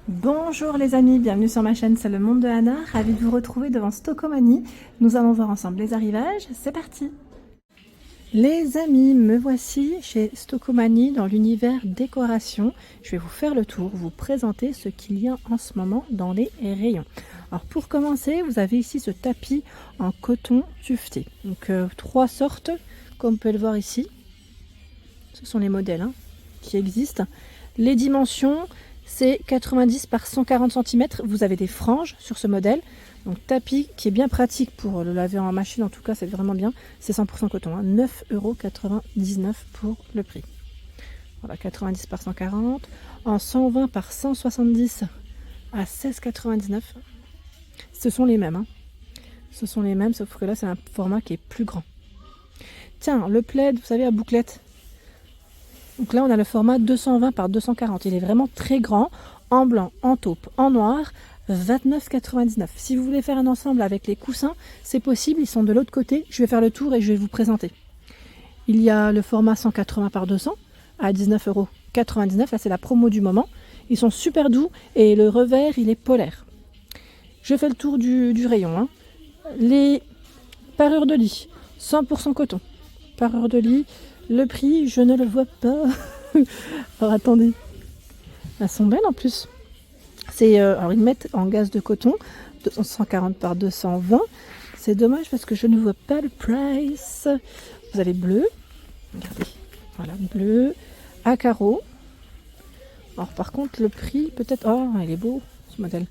Bonjour les amis, bienvenue sur ma chaîne, c'est le monde de Anna, ravie de vous retrouver devant Stockomanie. Nous allons voir ensemble les arrivages, c'est parti. Les amis, me voici chez Stockomanie dans l'univers décoration. Je vais vous faire le tour, vous présenter ce qu'il y a en ce moment dans les rayons. Alors pour commencer, vous avez ici ce tapis en coton tuveté. Donc trois sortes, comme vous pouvez le voir ici. Ce sont les modèles qui existent. Les dimensions, c'est 90 par 140 cm. Vous avez des franges sur ce modèle. Donc tapis qui est bien pratique pour le laver en machine, en tout cas c'est vraiment bien. C'est 100% coton, 9,99 € pour le prix. Voilà, 90 par 140. En 120 par 170 à 16,99 €. Ce sont les mêmes. Ce sont les mêmes, sauf que là c'est un format qui est plus grand. Tiens, le plaid, vous savez, à bouclette. Donc là, on a le format 220 par 240. Il est vraiment très grand, en blanc, en taupe, en noir, 29,99 €. Si vous voulez faire un ensemble avec les coussins, c'est possible. Ils sont de l'autre côté. Je vais faire le tour et je vais vous présenter. Il y a le format 180 par 200 à 19,99 €. Là, c'est la promo du moment. Ils sont super doux et le revers, il est polaire. Je fais le tour du rayon. Les parures de lit, 100% coton. Parures de lit. Le prix, je ne le vois pas. Alors attendez. Elles sont belles en plus. Alors ils mettent en gaze de coton, 140 par 220. C'est dommage parce que je ne vois pas le price. Vous avez bleu. Regardez. Voilà, bleu. À carreaux. Alors par contre, le prix, peut-être... Oh, il est beau, ce modèle.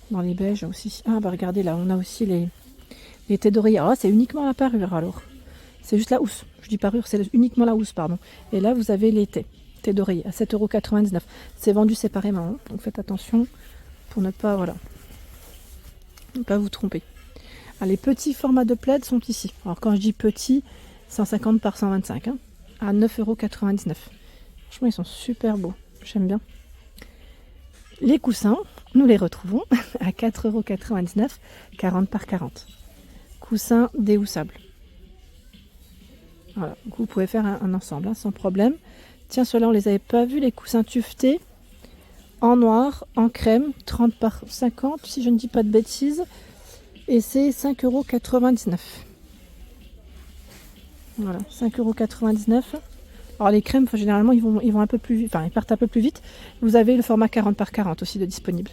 Dans les beiges aussi. Ah, bah regardez, là, on a aussi les thés d'oreiller. Ah, c'est uniquement la parure alors. C'est juste la housse. Je dis parure, c'est uniquement la housse, pardon. Et là, vous avez les thés d'oreiller à 7,99 €. C'est vendu séparément, donc faites attention pour ne pas, ne pas vous tromper. Alors, les petits formats de plaid sont ici. Alors quand je dis petit, 150 par 125, à 9,99 €. Franchement, ils sont super beaux. J'aime bien. Les coussins, nous les retrouvons à 4,99 €, 40 par 40. Coussins déhoussables. Voilà, donc vous pouvez faire un ensemble sans problème. Tiens, ceux-là, on les avait pas vus, les coussins tuvetés en noir, en crème, 30 par 50, si je ne dis pas de bêtises. Et c'est 5,99 €. Voilà, 5,99 €. Alors les crèmes, généralement, ils vont un peu plus vite, ils partent un peu plus vite. Vous avez le format 40 par 40 aussi de disponible.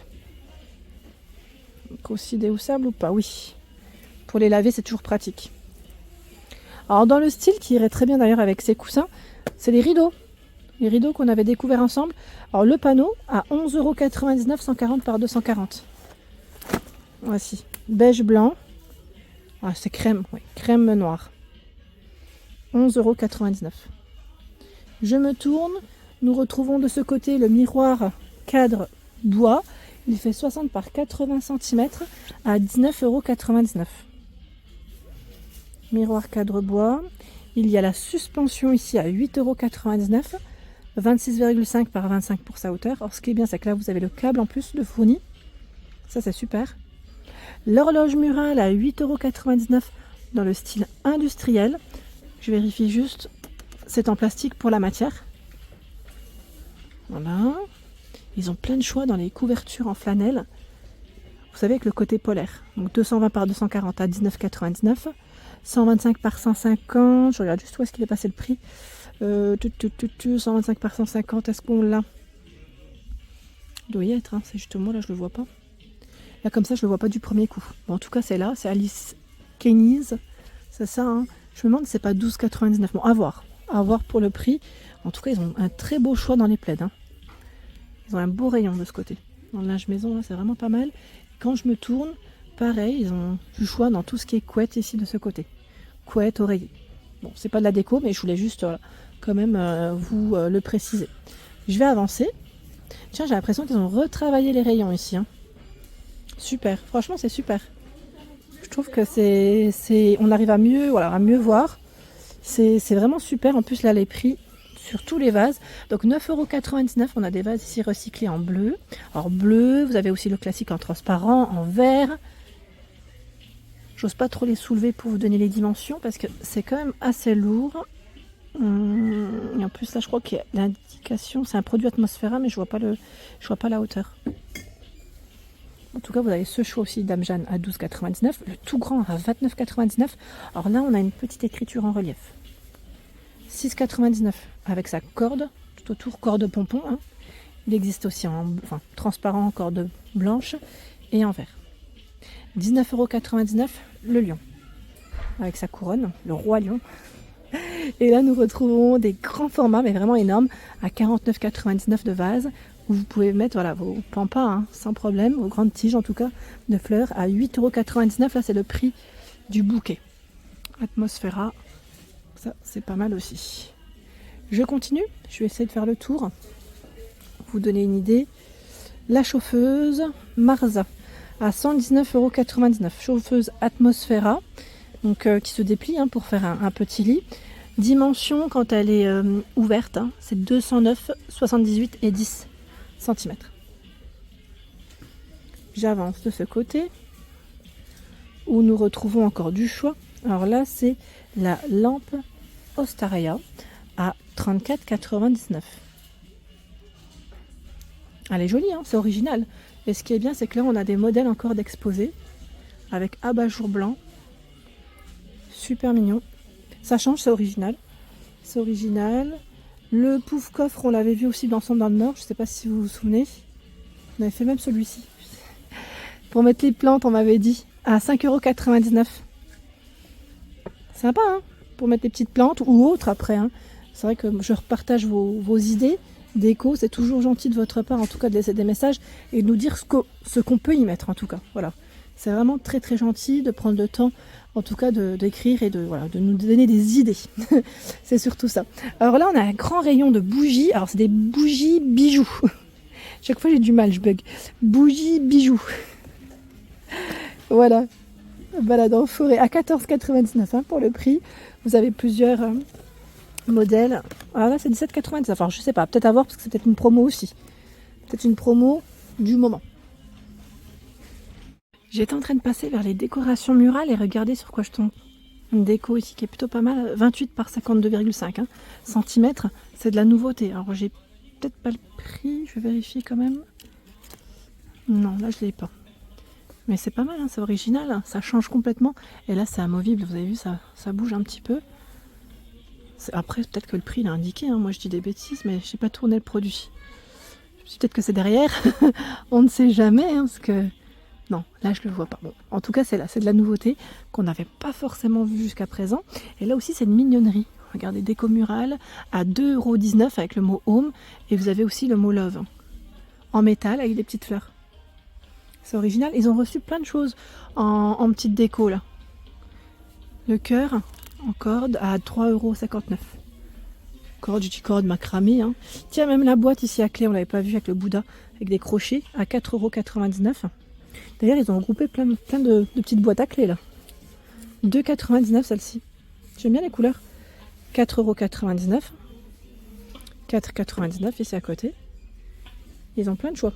Donc aussi déhoussable ou pas? Oui. Pour les laver, c'est toujours pratique. Alors dans le style qui irait très bien d'ailleurs avec ces coussins, c'est les rideaux. Les rideaux qu'on avait découvert ensemble. Alors le panneau à 11,99 €, 140 par 240. Voici. Beige blanc. Ah, c'est crème, oui. Crème noire. 11,99 €. Je me tourne. Nous retrouvons de ce côté le miroir cadre bois. Il fait 60 par 80 cm à 19,99 €. Miroir cadre bois. Il y a la suspension ici à 8,99 €. 26,5 par 25 pour sa hauteur. Alors ce qui est bien, c'est que là vous avez le câble en plus de fourni. Ça c'est super. L'horloge murale à 8,99 € dans le style industriel. Je vérifie juste. C'est en plastique pour la matière. Voilà. Ils ont plein de choix dans les couvertures en flanelle. Vous savez, avec le côté polaire. Donc 220 par 240 à 19,99 €. 125 par 150. Je regarde juste où est-ce qu'il est passé le prix. 125 par 150, est-ce qu'on l'a? Il doit y être, c'est juste moi, là je le vois pas. Là comme ça je le vois pas du premier coup. Bon, en tout cas c'est là, c'est Alice Kenny's. C'est ça, Je me demande si c'est pas 12,99 €. Bon, à voir pour le prix. En tout cas ils ont un très beau choix dans les plaids. Ils ont un beau rayon de ce côté. Dans le linge maison là c'est vraiment pas mal. Quand je me tourne, pareil, ils ont du choix dans tout ce qui est couette ici de ce côté. Couette, oreiller. Bon, c'est pas de la déco, mais je voulais juste quand même vous le préciser. Je vais avancer. Tiens, j'ai l'impression qu'ils ont retravaillé les rayons ici. Super, franchement c'est super. Je trouve que on arrive à mieux voir. C'est vraiment super. En plus là les prix sur tous les vases. Donc 9,99 €. On a des vases ici recyclés en bleu. Alors bleu, vous avez aussi le classique en transparent, en vert. J'ose pas trop les soulever pour vous donner les dimensions parce que c'est quand même assez lourd. Et en plus là je crois qu'il y a l'indication, c'est un produit Atmosphera mais je vois pas la hauteur. En tout cas vous avez ce choix aussi Dame Jeanne à 12,99, le tout grand à 29,99. Alors là on a une petite écriture en relief. 6,99 avec sa corde, tout autour corde pompon. Hein. Il existe aussi en transparent, corde blanche et en vert. 19,99 € le lion avec sa couronne, le roi lion. Et là, nous retrouvons des grands formats, mais vraiment énormes, à 49,99 € de vase, où vous pouvez mettre voilà, vos pampas, hein, sans problème, vos grandes tiges en tout cas, de fleurs, à 8,99 €. Là, c'est le prix du bouquet. Atmosphera, ça, c'est pas mal aussi. Je continue, je vais essayer de faire le tour, vous donner une idée. La chauffeuse Marza, à 119,99 €. Chauffeuse Atmosphera, donc, qui se déplie hein, pour faire un petit lit. Dimension, quand elle est ouverte, hein, c'est 209, 78 et 10 cm. J'avance de ce côté, où nous retrouvons encore du choix. Alors là, c'est la lampe Ostaria à 34,99 €. Elle est jolie, hein, c'est original. Et ce qui est bien, c'est que là, on a des modèles encore d'exposés, avec abat-jour blanc. Super mignon. Ça change, c'est original. C'est original. Le pouf coffre, on l'avait vu aussi dans le Nord. Je ne sais pas si vous vous souvenez. On avait fait même celui-ci. Pour mettre les plantes, on m'avait dit. À 5,99 €. Sympa, hein, pour mettre les petites plantes ou autres après. Hein. C'est vrai que je repartage vos idées. Déco, c'est toujours gentil de votre part, en tout cas, de laisser des messages et de nous dire ce qu'on peut y mettre, en tout cas. Voilà. C'est vraiment très très gentil de prendre le temps, en tout cas, d'écrire et de nous donner des idées. C'est surtout ça. Alors là, on a un grand rayon de bougies. Alors, c'est des bougies bijoux. Chaque fois, j'ai du mal, je bug. Bougies bijoux. Voilà. Balade en forêt à 14,99 € hein, pour le prix. Vous avez plusieurs modèles. Alors là, c'est 17,99 €. Enfin, je sais pas, peut-être à voir parce que c'est peut-être une promo aussi. Peut-être une promo du moment. J'étais en train de passer vers les décorations murales et regarder sur quoi je tombe. Une déco ici qui est plutôt pas mal, 28 par 52,5 cm. C'est de la nouveauté. Alors j'ai peut-être pas le prix, je vais vérifier quand même. Non, là je l'ai pas. Mais c'est pas mal, hein, c'est original, hein, ça change complètement. Et là c'est amovible, vous avez vu, ça bouge un petit peu. Après peut-être que le prix il est indiqué, hein. Moi je dis des bêtises, mais je n'ai pas tourné le produit. Peut-être que c'est derrière, on ne sait jamais, hein, parce que... Non, là je le vois pas. Bon, en tout cas c'est là, c'est de la nouveauté qu'on n'avait pas forcément vu jusqu'à présent. Et là aussi c'est une mignonnerie. Regardez, déco murale à 2,19 € avec le mot home. Et vous avez aussi le mot love. En métal avec des petites fleurs. C'est original. Ils ont reçu plein de choses en petite déco là. Le cœur en corde à 3,59 €. Corde, je dis corde macramé. Hein. Tiens, même la boîte ici à clé, on l'avait pas vu avec le Bouddha, avec des crochets à 4,99 €. D'ailleurs, ils ont regroupé plein de petites boîtes à clés là. 2,99 € celle-ci. J'aime bien les couleurs. 4,99 €. 4,99 € ici à côté. Ils ont plein de choix.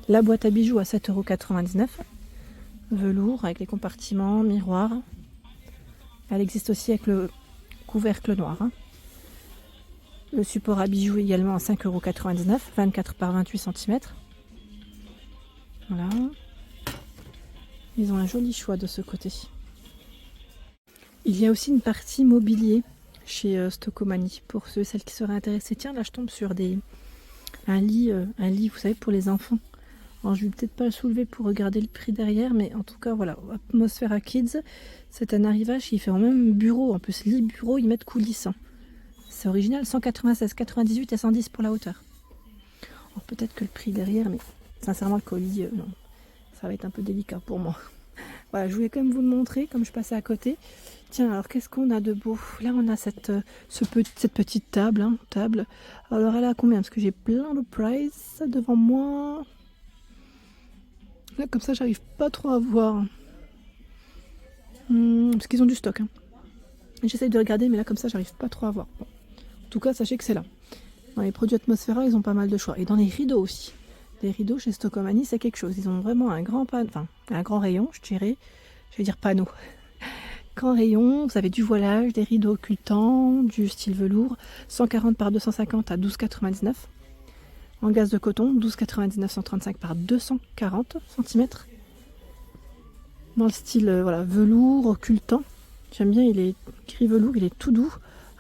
La boîte à bijoux à 7,99 €. Velours avec les compartiments, miroir. Elle existe aussi avec le couvercle noir. Hein. Le support à bijoux également à 5,99 €, 24 par 28 cm. Voilà. Ils ont un joli choix de ce côté. Il y a aussi une partie mobilier chez Stokomani pour ceux et celles qui seraient intéressés. Tiens, là je tombe sur un lit, vous savez, pour les enfants. Alors je vais peut-être pas le soulever pour regarder le prix derrière, mais en tout cas voilà, Atmosphera Kids, c'est un arrivage qui fait en même bureau, en plus lit bureau, ils mettent coulisses. Hein. C'est original, 196, 98 et 110 pour la hauteur. Alors peut-être que le prix derrière, mais sincèrement le colis, non, ça va être un peu délicat pour moi. Voilà, je voulais quand même vous le montrer, comme je passais à côté. Tiens, alors qu'est-ce qu'on a de beau? Là on a cette petite table, hein, table. Alors elle a combien? Parce que j'ai plein de price devant moi. Là, comme ça, j'arrive pas trop à voir. Parce qu'ils ont du stock. Hein. J'essaye de regarder, mais là, comme ça, j'arrive pas trop à voir. Bon. En tout cas, sachez que c'est là. Dans les produits Atmosphera, ils ont pas mal de choix. Et dans les rideaux aussi. Les rideaux chez Stokomani, c'est quelque chose. Ils ont vraiment un grand rayon, je dirais. Je vais dire panneau. Grand rayon, vous avez du voilage, des rideaux occultants, du style velours, 140 par 250 à 12,99. En gaze de coton, 12,99, 135 par 240 cm. Dans le style voilà, velours occultant. J'aime bien, il est gris velours, il est tout doux.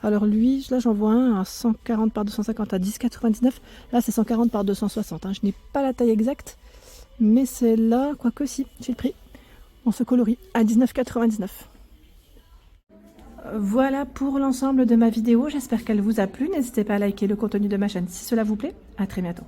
Alors lui, là j'en vois un à 140 par 250 à 10,99. Là c'est 140 par 260. Hein. Je n'ai pas la taille exacte, mais c'est là, quoique si, j'ai le prix. On se colorie à 19,99. Voilà pour l'ensemble de ma vidéo. J'espère qu'elle vous a plu. N'hésitez pas à liker le contenu de ma chaîne si cela vous plaît. À très bientôt.